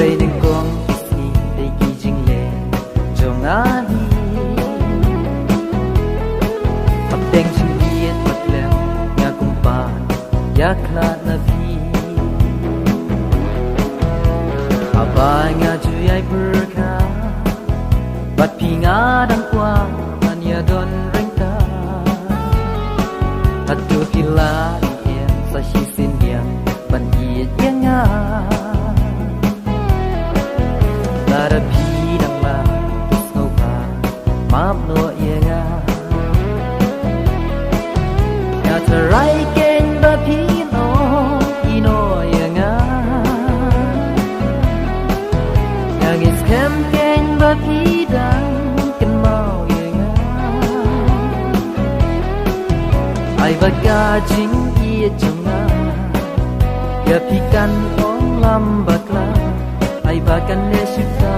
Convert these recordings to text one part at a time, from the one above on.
Ray ng kong isni Day kijing le Jong ani Magdeng jing liet maglem Nga kumpan Yakla na vi Abay nga juyay berka Bat pinga dang kwa Anya don rengka Hatu kila Ien sa shisin yang Ban iet yang nga Lara bidang la Tusno ka Mamno yang nga Nga taray keng ba pino Ino yang nga Nga ngis kem keng ba pidang Ken mau yang nga Ay baga jing iet jong nga Ya pikan ong lambat la Ay bakan ne syuta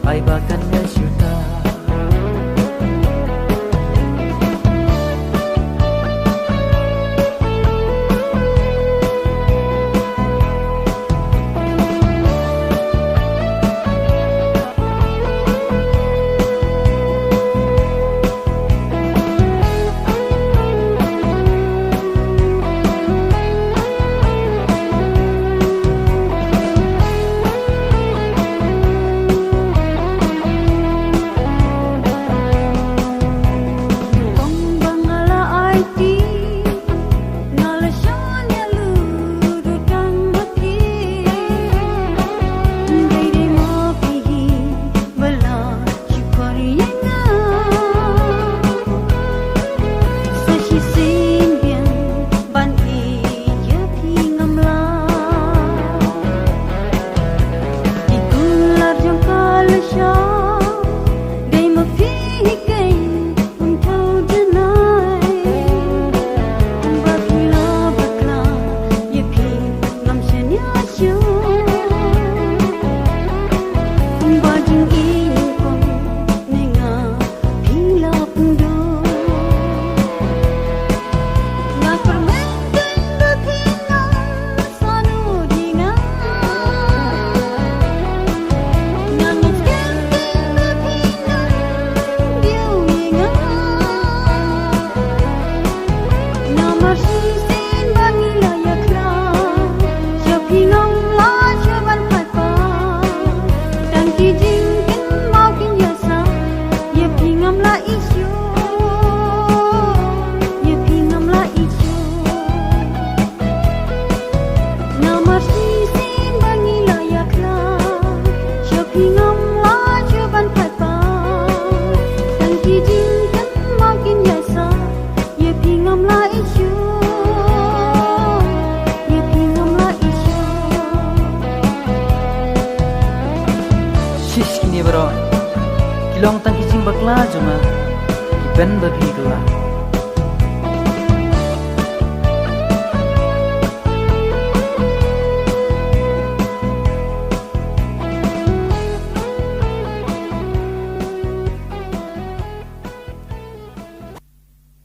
Ay bakan ne syuta Long tang kijing bakla joma Ipen babi gela